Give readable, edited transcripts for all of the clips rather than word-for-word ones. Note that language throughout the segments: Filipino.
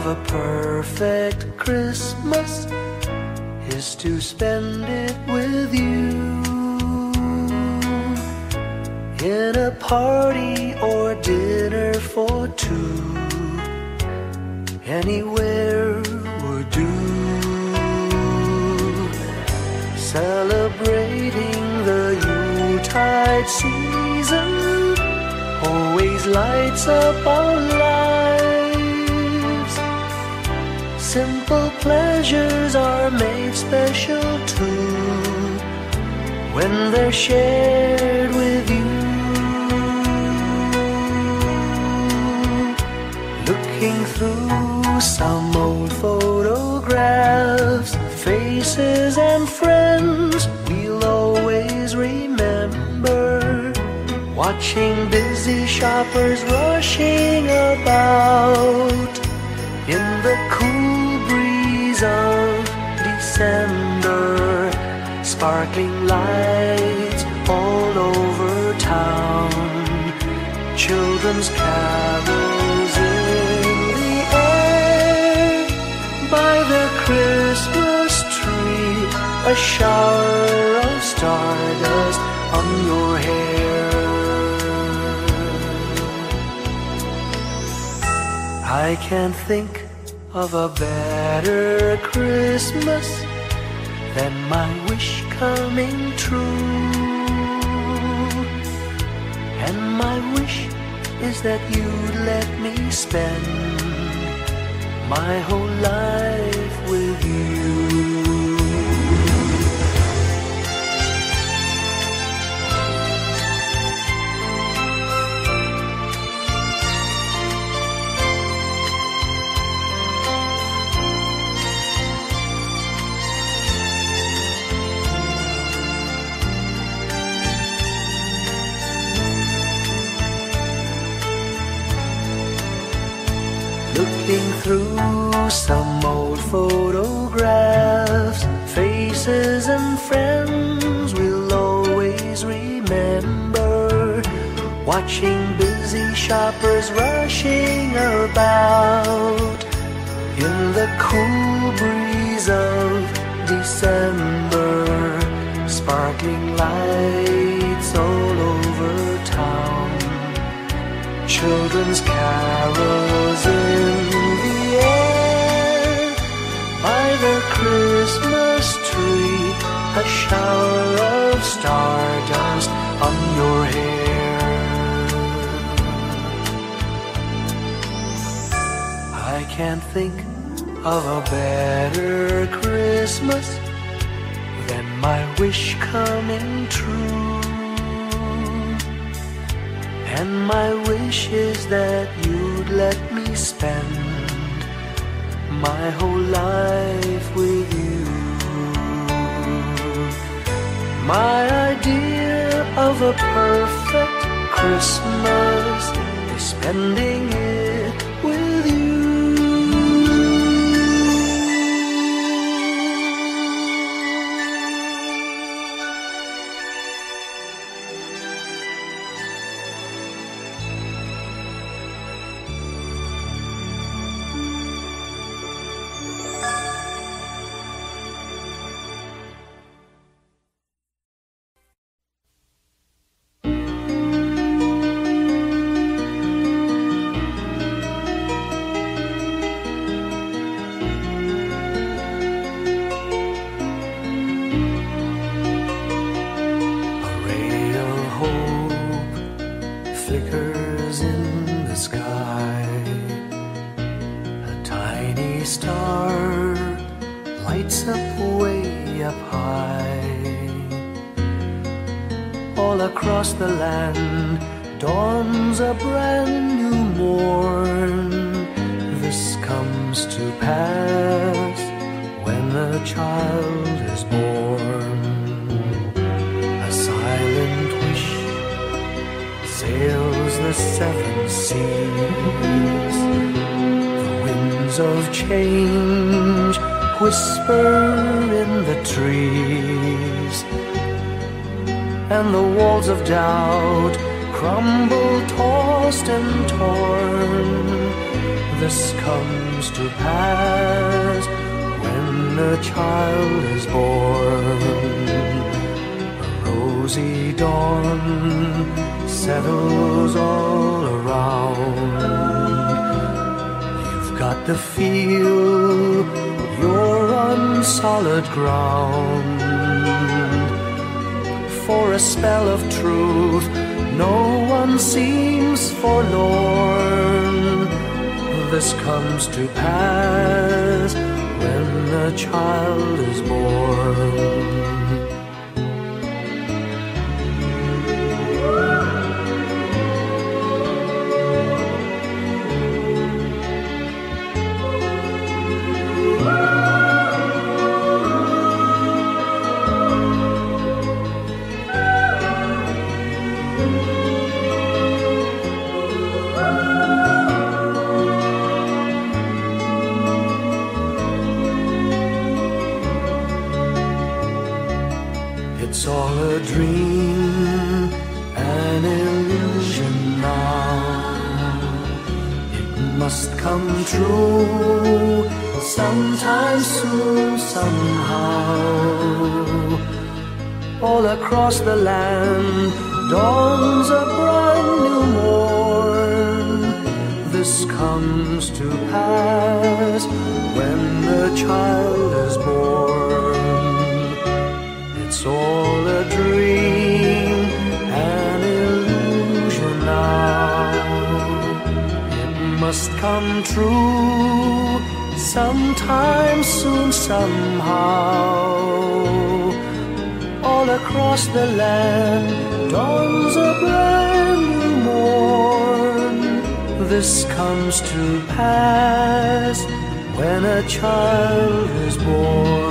of a perfect Christmas is to spend it with you, in a party or dinner for two. Anywhere would do. Celebrating the Yuletide season always lights up our lives. Simple pleasures are made special too when they're shared with you. Looking through some old photographs, faces and friends we'll always remember. Watching busy shoppers rushing about in the cool breeze of December. Sparkling lights all over town, children's carols in the air. By the Christmas tree, a shower of stardust on your hair. I can't think of a better Christmas than my wish coming true. And my wish is that you'd let me spend my whole life with you. Looking through some old photographs, faces and friends we'll always remember. Watching busy shoppers rushing about in the cool breeze of December. Sparkling lights all over town, children's carols in the air. By the Christmas tree, a shower of stardust on your hair. I can't think of a better Christmas than my wish coming true. And my wish is that you'd let me spend my whole life with you. My idea of a perfect Christmas is spending it with you. Flickers in the sky, a tiny star lights up way up high. All across the land dawns a brand new morn. This comes to pass when a child is born. A silent wish sails the seven seas. The winds of change whisper in the trees, and the walls of doubt crumble, tossed and torn. This comes to pass when a child is born. A rosy dawn settles all around. You've got to feel you're on solid ground. For a spell of truth, no one seems forlorn. This comes to pass when a child is born. It's all a dream, an illusion now. It must come true sometime soon, somehow. All across the land dawns a brand new morn. This comes to pass when the child is born. It's all a dream, an illusion now. It must come true sometime soon, somehow. All across the land dawns a brand new morn. This comes to pass when a child is born.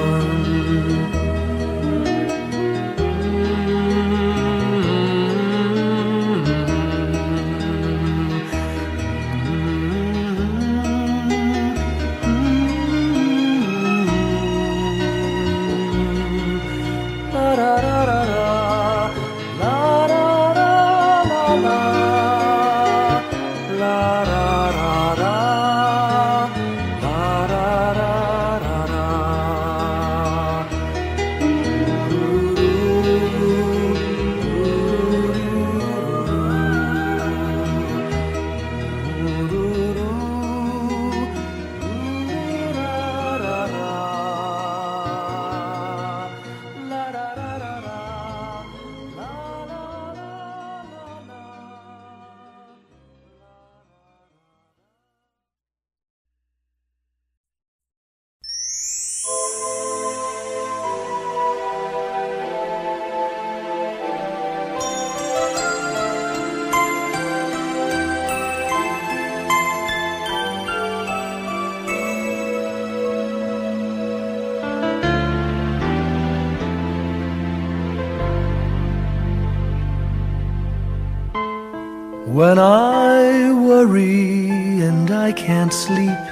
When I worry and I can't sleep,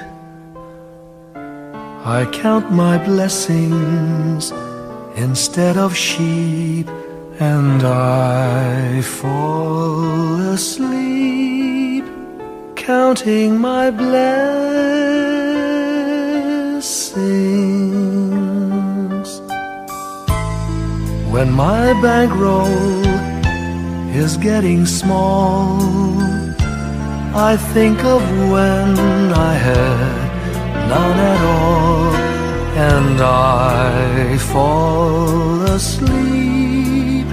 I count my blessings instead of sheep, and I fall asleep counting my blessings. When my bankroll is getting small, I think of when I had none at all, and I fall asleep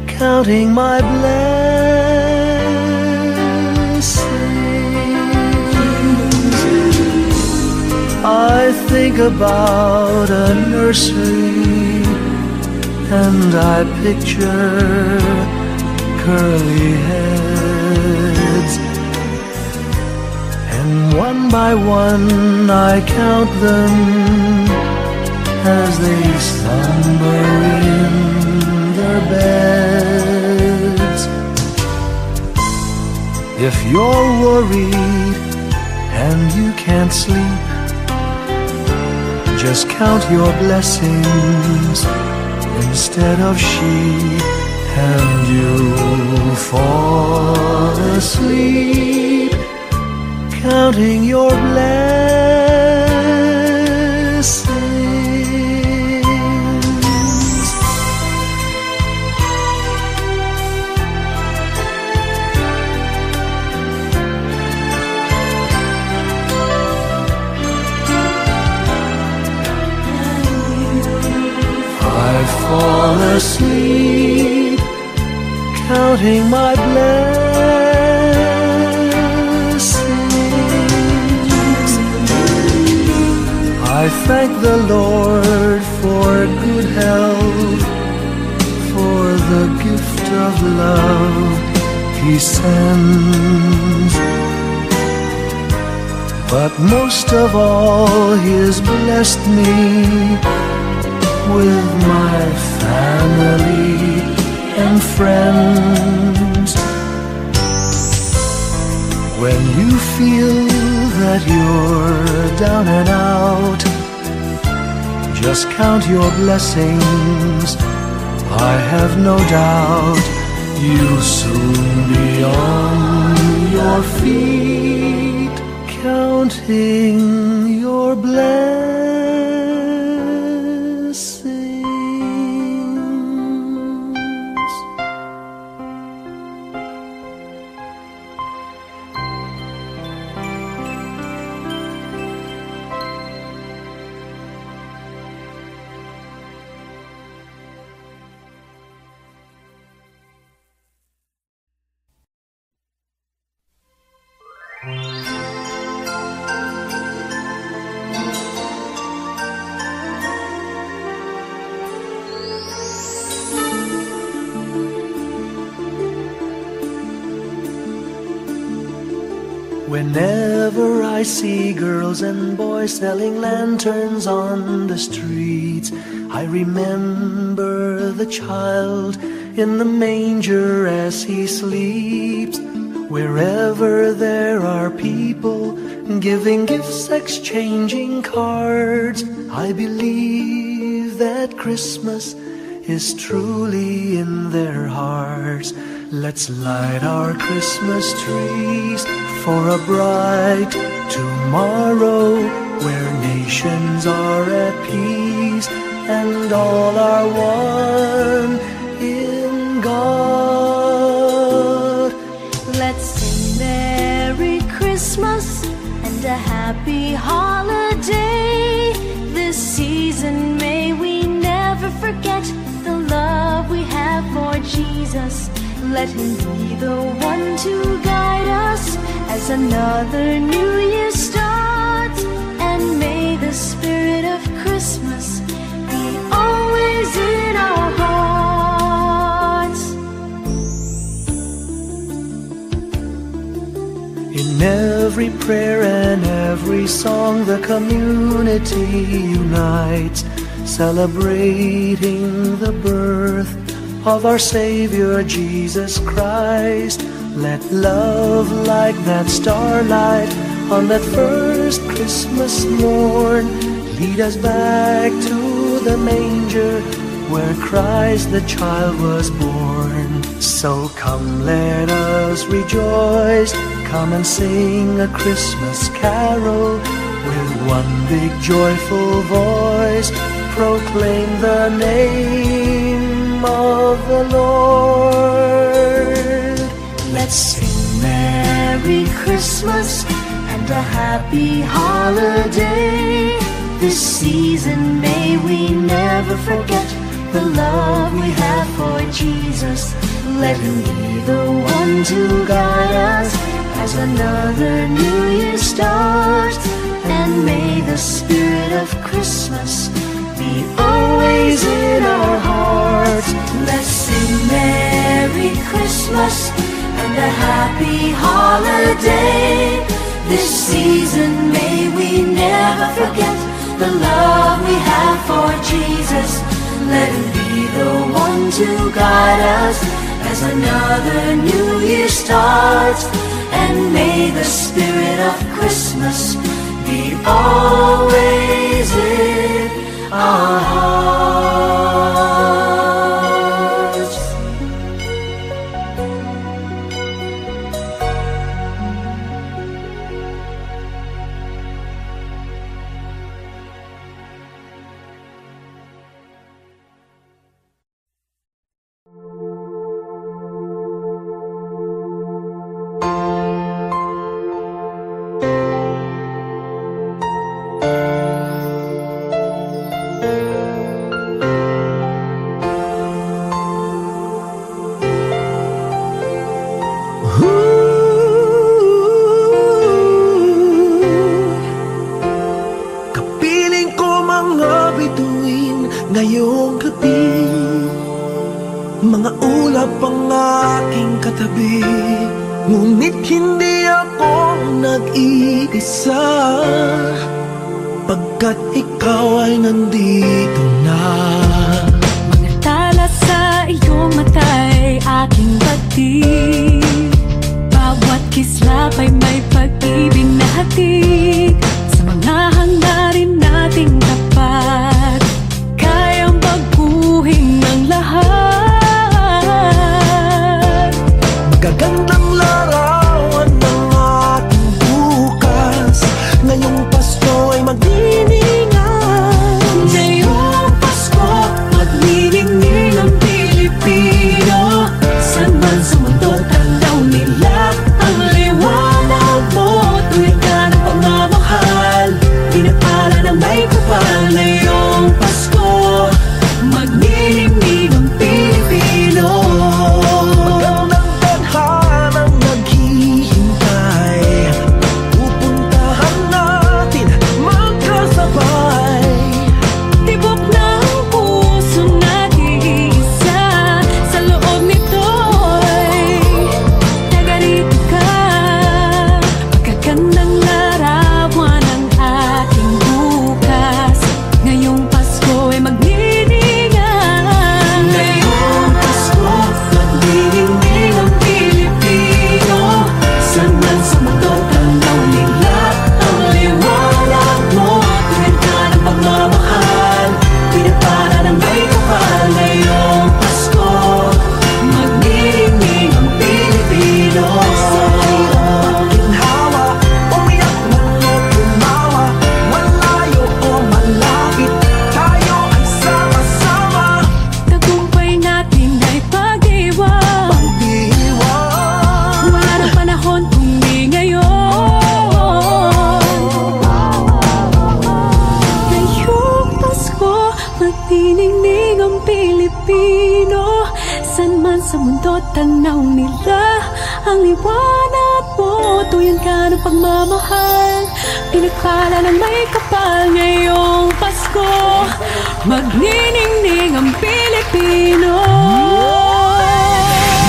counting my blessings. I think about a nursery, and I picture curly heads, and one by one I count them as they slumber in their beds. If you're worried and you can't sleep, just count your blessings instead of sheep, and you'll fall asleep counting counting your blessings. I fall asleep counting my blessings. I thank the Lord for good health, for the gift of love He sends. But most of all, He has blessed me with my family and friends. When you feel that you're down and out, just count your blessings. I have no doubt you'll soon be on your feet, counting your blessings. Whenever I see girls and boys selling lanterns on the streets, I remember the child in the manger as he sleeps. Wherever there are people giving gifts, exchanging cards, I believe that Christmas is truly in their hearts. Let's light our Christmas trees for a bright tomorrow, where nations are at peace and all are one in God. Let's sing Merry Christmas and a Happy Holiday. This season may we never forget the love we have for Jesus. Let Him be the one to guide us as another new year starts. And may the spirit of Christmas be always in our hearts. In every prayer and every song, the community unites, celebrating the birth of our Savior Jesus Christ. Let love like that starlight on that first Christmas morn lead us back to the manger where Christ the child was born. So come, let us rejoice, come and sing a Christmas carol with one big joyful voice, proclaim the name of the Lord. Let's sing Merry Christmas and a Happy Holiday. This season may we never forget the love we have for Jesus. Let Him be the one to guide us as another new year starts. And may the spirit of Christmas be always in our hearts. Let's sing Merry Christmas and a Happy Holiday. This season may we never forget the love we have for Jesus. Let Him be the one to guide us as another new year starts. And may the spirit of Christmas be always in our hearts. tabi, ngunit hindi ako nag-iisa, pagkat ikaw ay nandito na. Mga tala sa iyong mata'y aking batid, bawat kislap ay may pag-ibig na hatid. Sa mga hangarin nating tapat, kayang baguhin ang lahat. Magagandang larawan ng ating bukas, ngayong Pasko ay magdiningan. Ngayong Pasko, magniningning ang Pilipino. Saan man sa mundo tanaw nila ang liwanag mo. Tuwid ka ng pagmamahal, pinapala ng may kapal. Ngayong Pasko, magniningning ang Pilipino. Magandang tadhanang naghihintay, pupuntahan natin magkasabay. Tibok ng puso nag-iisa, sa loob nito'y nagarito ka. Magagandang larawan ang ating bukas, ngayong Pasko ay magniningan. Ngayong Pasko, magniningning ang Pilipino. Saan man sa mundo tanaw nila ang liwanag mo. Tuwid ka ng pagmamahal, pinapala ng may kapal. Ngayong Pasko, magniningning ang Pilipino. Sa hirap at ginhawa, umiyak man o tumawa, malayo o malapit, tayo ay sama-sama. Tagumpay natin ay pag-iwan, Pag-iwan, wala ng panahon kung di ngayon. Ngayong Pasko, magniningning ang Pilipino. Saan man sa mundo tanaw nila ang liwanag mo. Tuyan ka ng pagmamahal, pinagpala ng may kapal. Ngayong Pasko, magniningning ang Pilipino.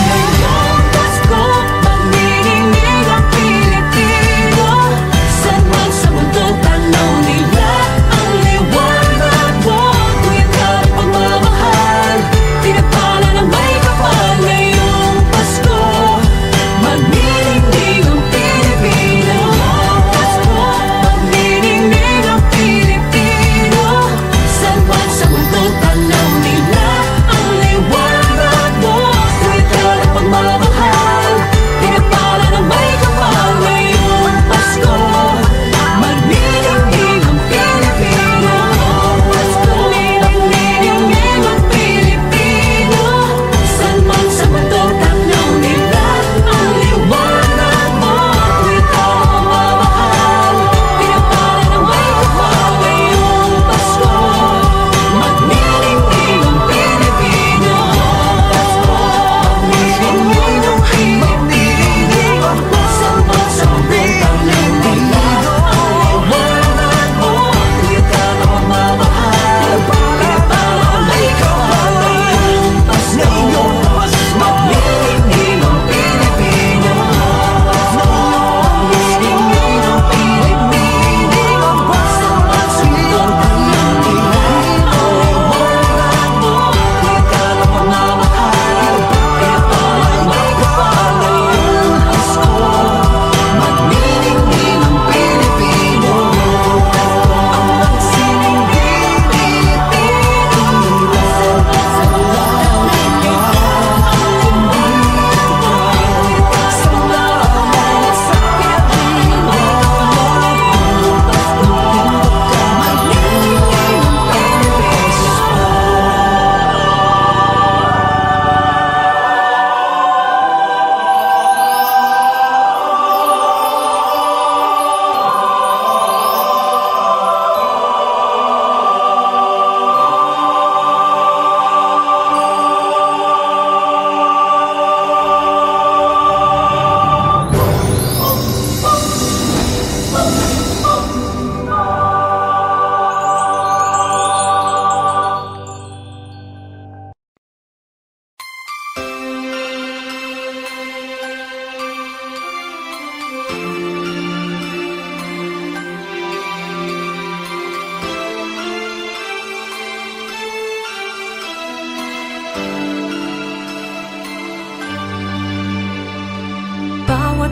Ngayong Pasko, magniningning ang Pilipino. Saan man sa mundo tanaw nila ang liwanag mo. Tuyan ka ng pagmamahal, pinagpala ng may kapal. Ngayong Pasko, magniningning ang Pilipino. Pasko, magniningning ang Pilipino. Saan man sa mundo tanaw nila ang liwanag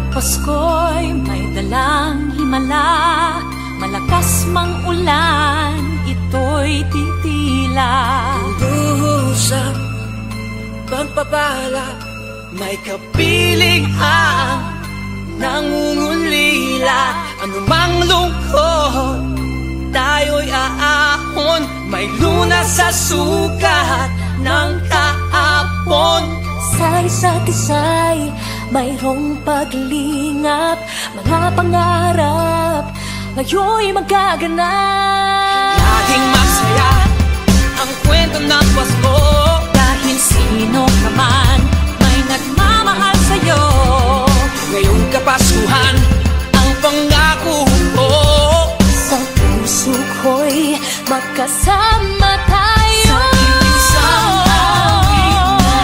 Pasko'y may dalang himala, malakas mang ulan, ito'y titila. Usap, pagpapala, may kapiling ang nangungulila. Anumang lungkot, tayo'y aahon, may lunas sa sukat ng kahapon. Sa isa't isa'y mayroong paglingap, mga pangarap ngayon'y magaganap. Laging masaya ang kwento ng Pasko, dahil sino ka man may nagmamahal sa'yo. ngayong Kapaskuhan ang pangako ko. Sa puso ko'y magkasama tayo. Sa isang awit na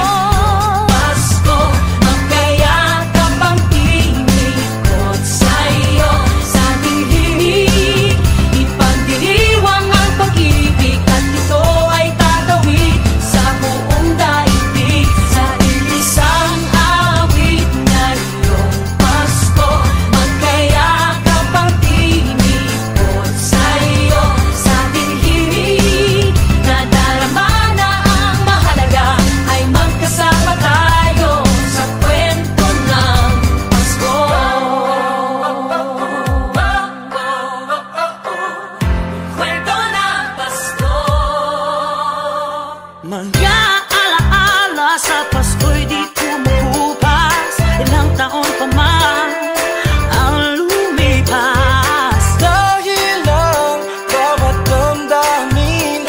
Pasko, magkayakap ang tinikot sa'yo. Sa ating himig, ipagdiriwang ang pag-ibig, at ito ay tatawid sa buong daigdig. Sa isang awit na iyong Pasko, magkayakap ang tinikot sa'yo. Sa ating himig, nadarama na ang mahalaga, ay magkasama tayo sa kwento ng Pasko. Kwento ng Pasko. Mga alaala sa Pasko'y di kumukupas, ilang taon pa man ang lumipas. Dahil ang bawat damdamin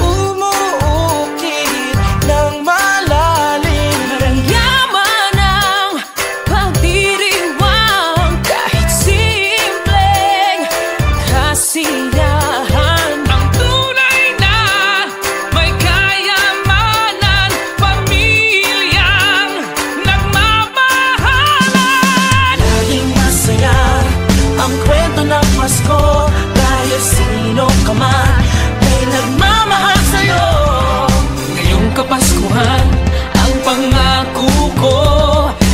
umuukit ng malalim. Yaman ang pagdiriwang, kahit simpleng kasiyahan. Ang tunay na may kayamanan, pamilyang nagmamahalan. Laging masaya ang kwento ng Pasko, dahil sino ka man may nagmamahal sa'yo. Ngayong Kapaskuhan ang pangako ko,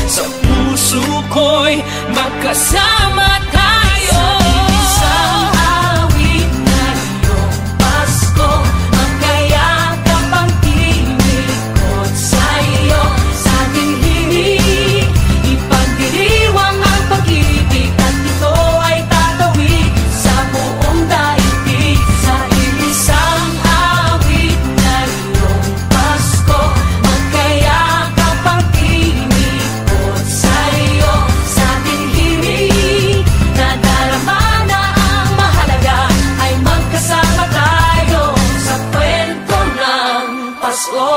sa puso ko'y magkasama tayo. Isang awit na iyong Pasko, magkayakap ang tinikot sa'yo. Sa ating himig, ipagdiriwang ang pag-ibig, at ito ay tatawid sa buong daigdig. Sa isang awit na iyong Pasko, magkayakap ang tinikot sa'yo. Sa ating himig, nadarama na ang mahalaga, ay magkasama tayo sa kwento ng Pasko.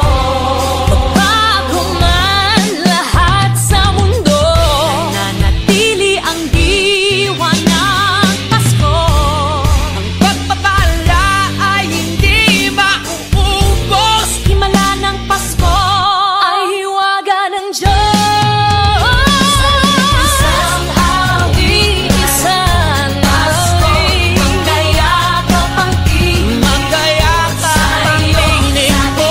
Bago man lahat sa mundo, nananatili ang diwa ng Pasko. Ang pagpapala ay hindi mauubos. Himala ng Pasko ay hiwaga ng Diyos. Isang awit, Isang Pasko, awit, magkayakap ang tinig, magkayakap ang tinig ko.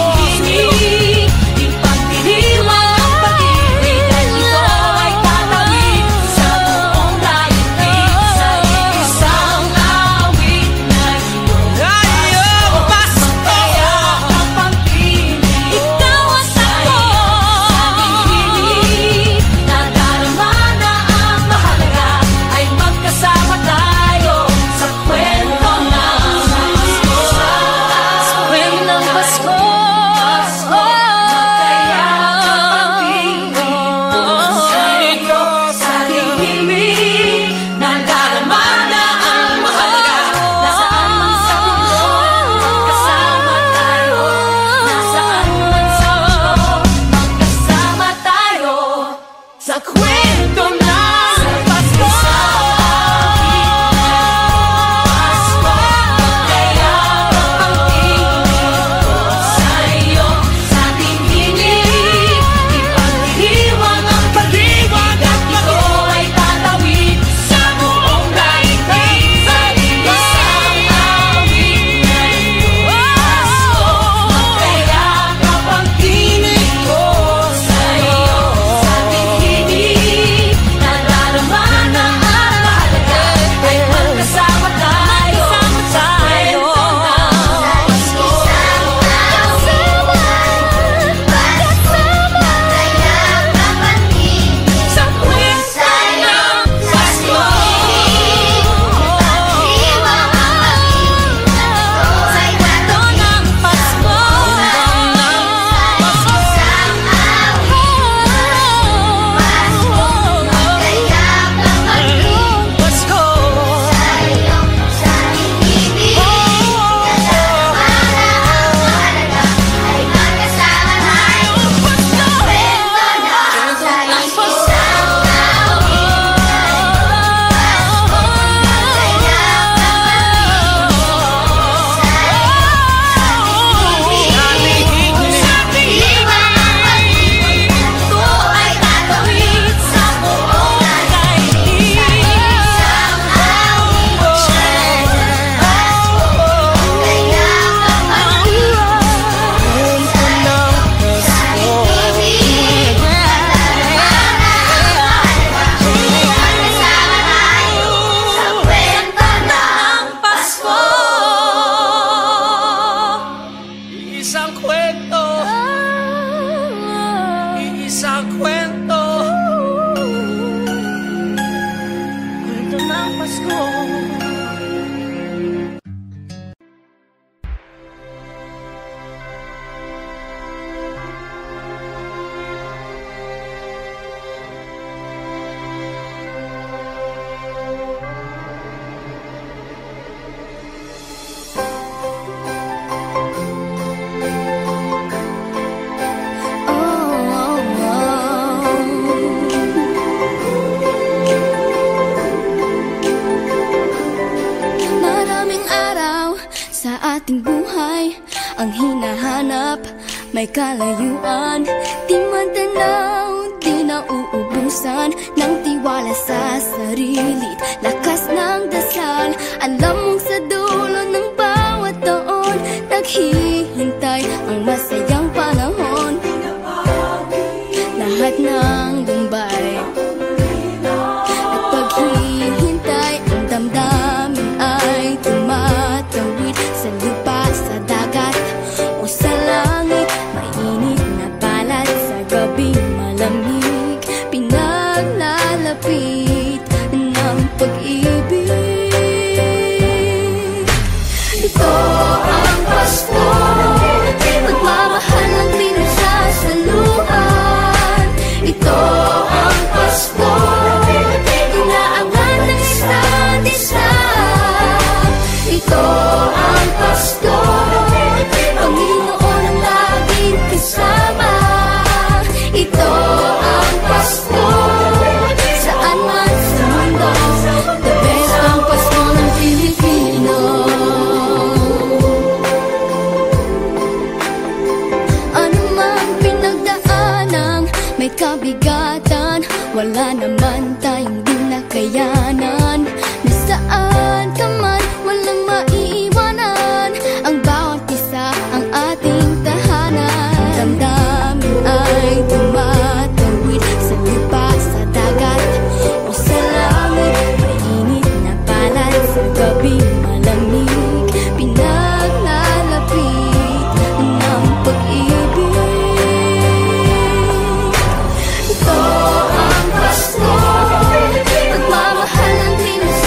Ipagdiriwang ang pag-ibig, at ito ay tatawid sa buong daigdig. Sa isang awit na iyong Pasko, magkayakap ang tinig. ikaw at ako. Nadarama na ang mahalaga, ay magkasama tayo sa kwento ng Pasko. Sa kwento ng Pasko. Magkayakap ang tinig sa'yo. Sa ating himig, nadarama na ang mahalaga. Nasaan man sa mundo, magkasama tayo. Nasaan man sa mundo, magkasama tayo sa kwento ng Pasko. Pasko, magkayakap ang tinig sa'yo. Sa ating himig, ipagdiriwang ang pag-ibig, at ito ay tatawid sa buong daigdig. Sa isang awit na iyong Pasko, magkayakap ang tinig ko sa'yo. Sa ating himig, kwento, kwento ng Pasko. Ating buhay ang hinahanap, may kalayuan, di matanaw, di nauubusan ng tiwala sa sarili't lakas ng dasal. Alam mong sa dulo ng bawat taon naghihintay ang masayang panahon. Lahat ng lumbay at paghihintay, ang damdamin ay tumatawid sa lupa, sa dagat o sa langit. Mainit na palad sa gabing malamig, pinaglalapit ng pag-ibig. Ito ang Pasko, pagmamahal ang pinagsasaluhan. Ito ang Pasko, inaangan ng isa't isa. Ito ang Pasko, Panginoon ang laging kasama. Ito ang Pasko, saan man sa mundo, the best ang Pasko ng Pilipino. Ano man pinagdaanang may kabigatan, wala naman tayong di nakayanan. Nasaan ka man, walang maiiwanan, ang bawat isa ang ating tahanan. Damdamin ay tumatawid sa lupa, sa dagat o sa langit. Mainit na palad sa gabing malamig, pinaglalapit ng pag-ibig. Ito ang Pasko, pagmamahal ang pinagsasaluhan.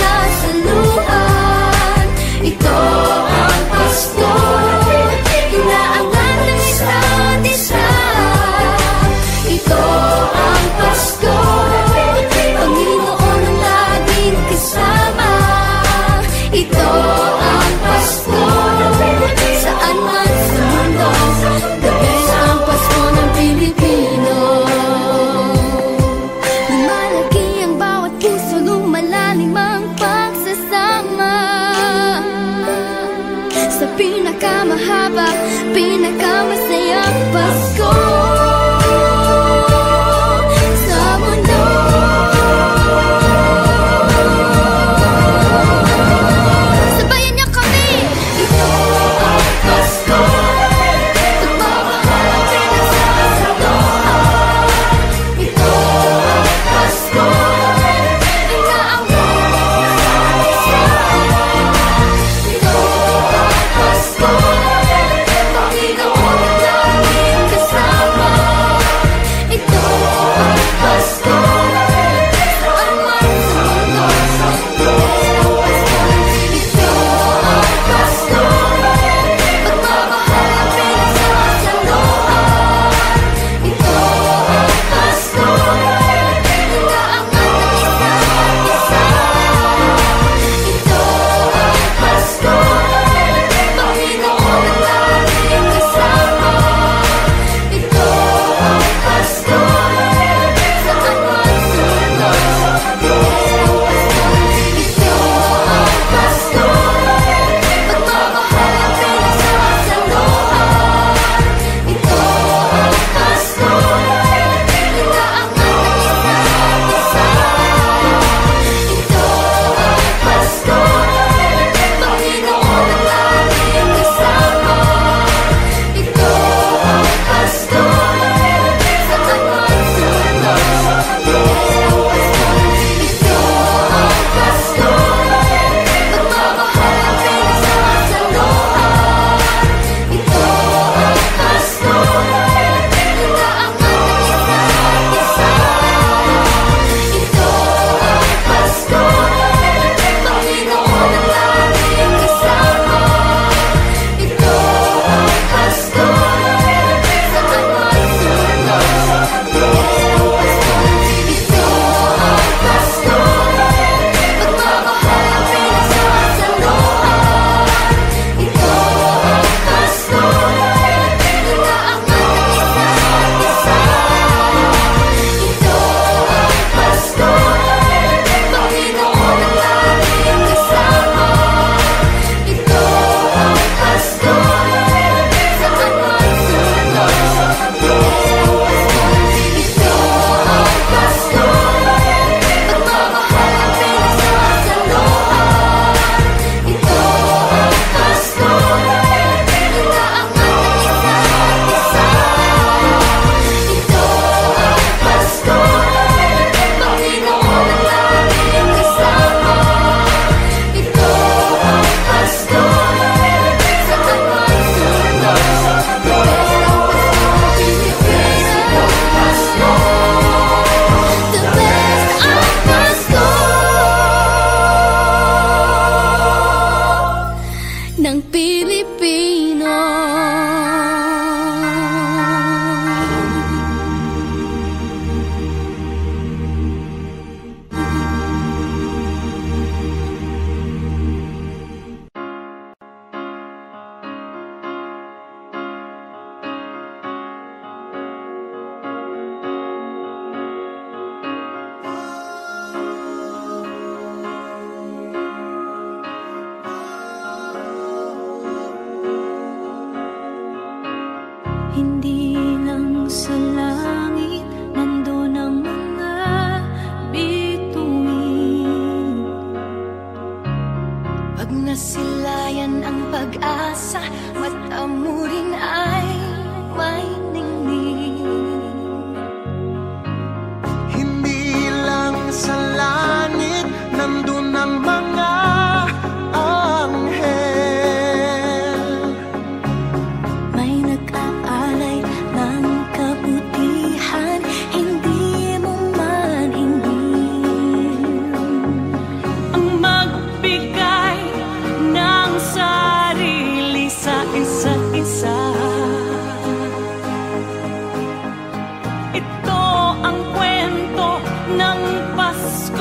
sa langit, nandun ang mga anghel. May nag-aalay ng kabutihan, hindi mo man ingin. Ang magbigay ng sarili sa isa't isa. Ito ang kwento ng Pasko.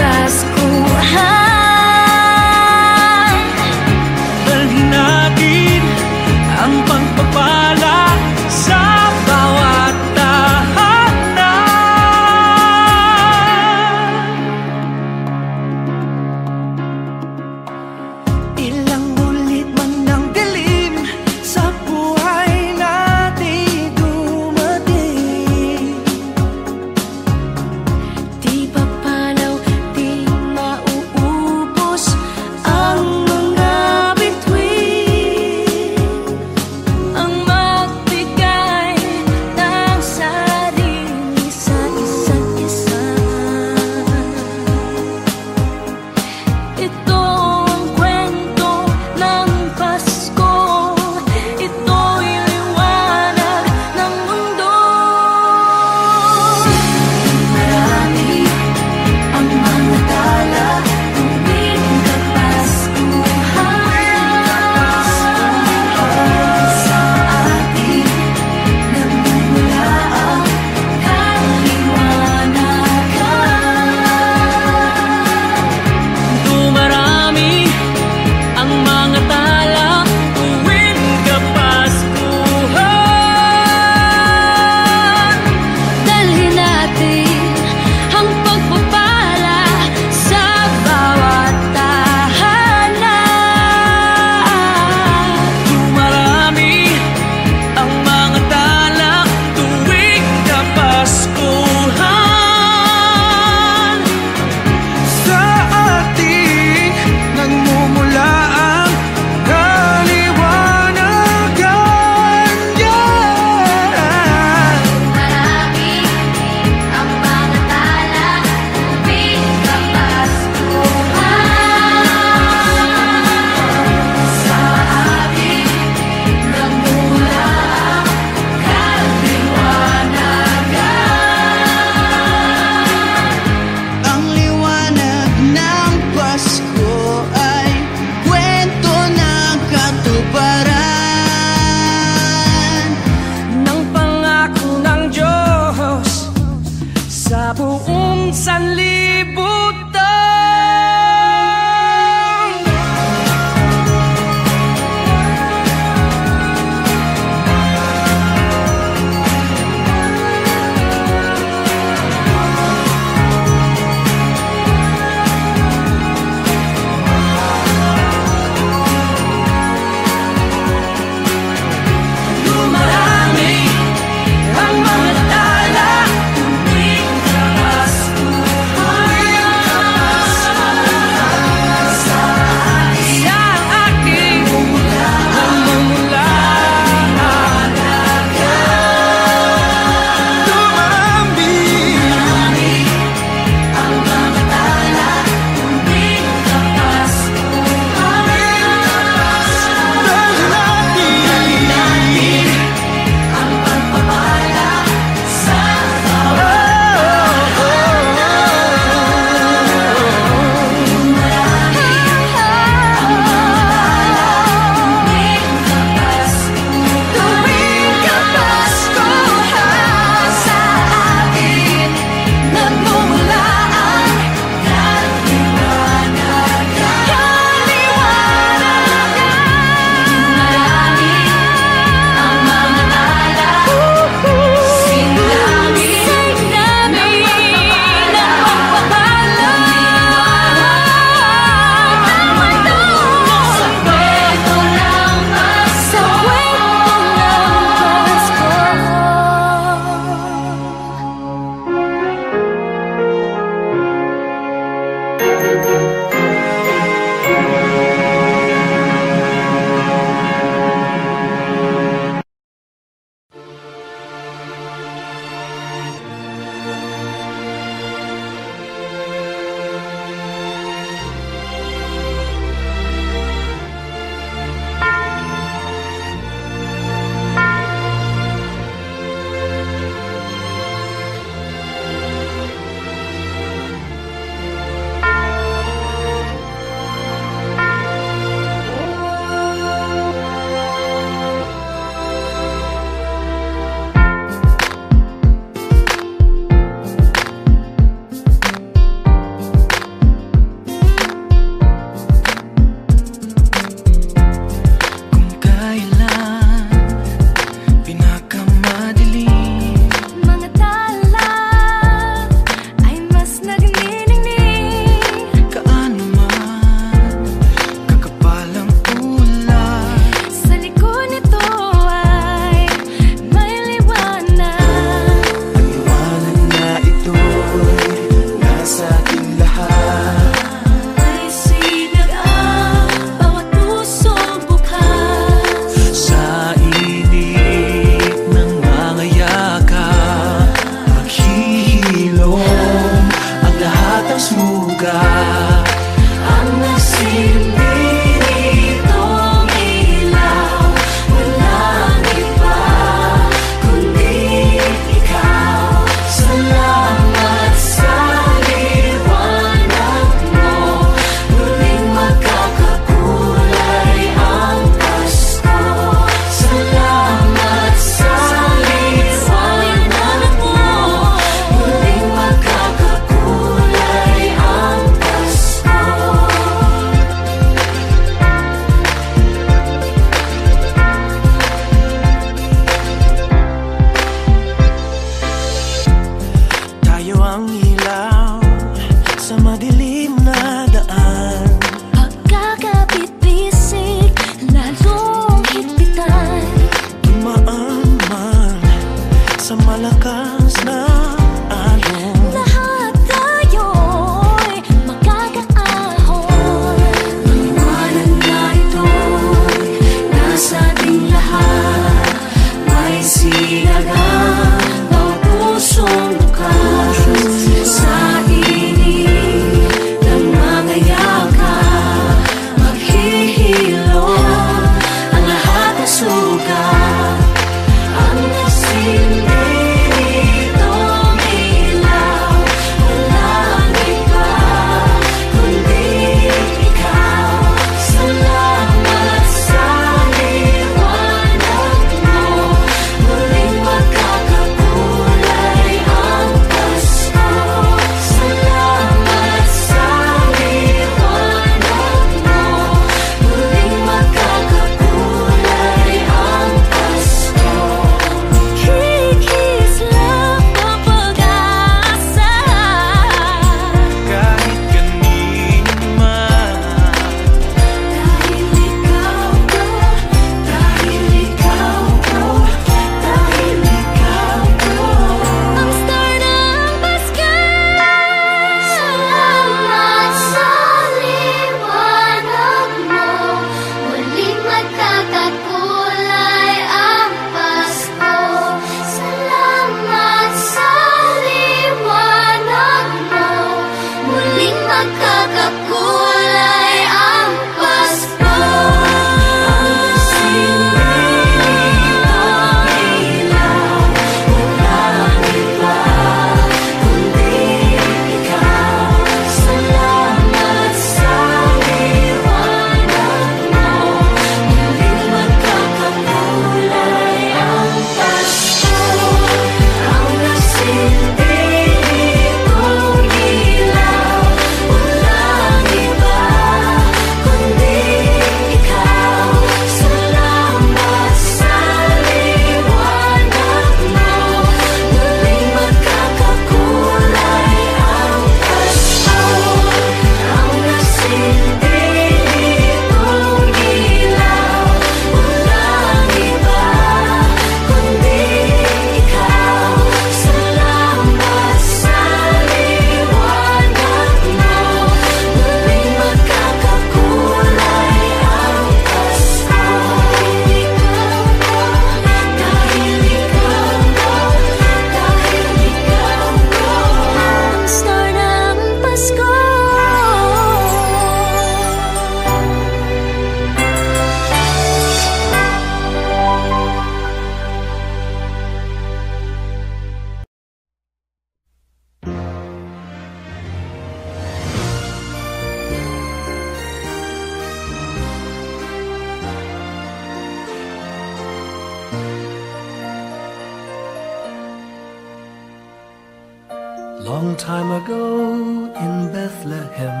Long time ago in Bethlehem,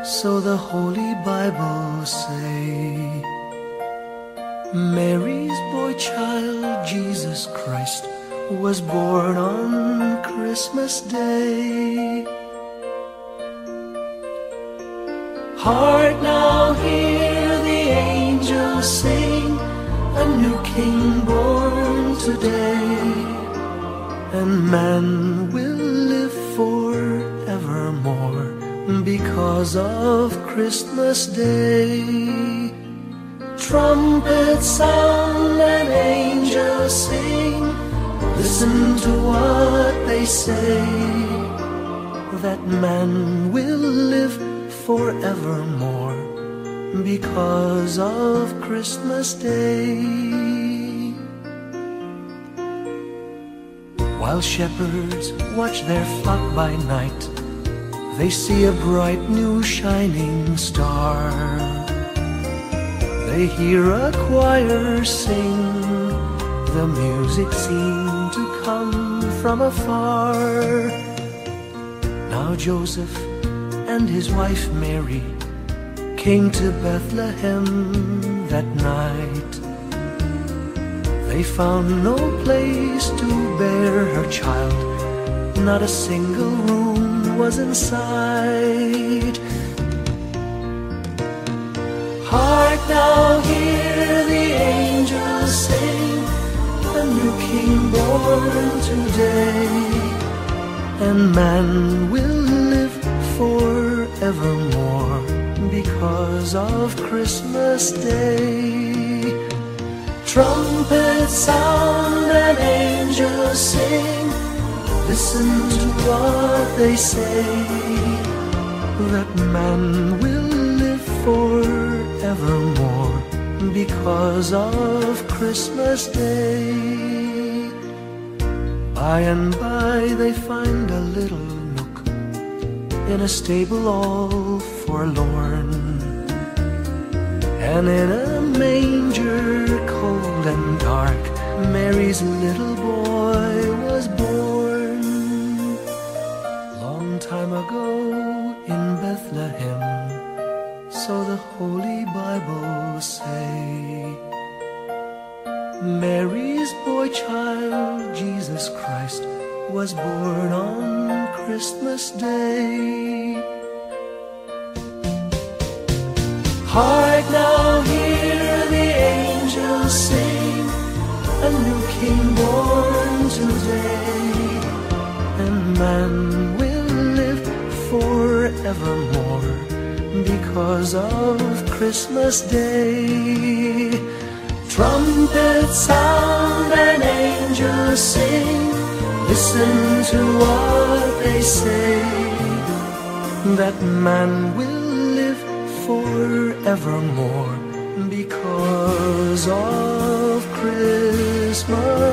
so the Holy Bible say, Mary's boy child, Jesus Christ, was born on Christmas Day. Hark now, hear the angels sing, a new King born today, and man will live forevermore because of Christmas Day. Trumpets sound and angels sing, listen to what they say, that man will live forevermore because of Christmas Day. While shepherds watch their flock by night, they see a bright new shining star. They hear a choir sing, the music seemed to come from afar. Now Joseph and his wife Mary came to Bethlehem that night. They found no place to bear her child, not a single room was in sight. Hark now, hear the angels sing, a new King born today, and man will live forevermore because of Christmas Day. Trumpets sound and angels sing, listen to what they say, that man will live forevermore because of Christmas Day. By and by they find a little nook in a stable all forlorn, and in a manger cold and dark, Mary's little boy was born. Long time ago in Bethlehem, so the Holy Bible say, Mary's boy child, Jesus Christ, was born on Christmas Day. Hark now, hear the angels sing, a new King born today, and man will live forevermore because of Christmas Day. Trumpets sound and angels sing, listen to what they say, that man will live forevermore because of Christmas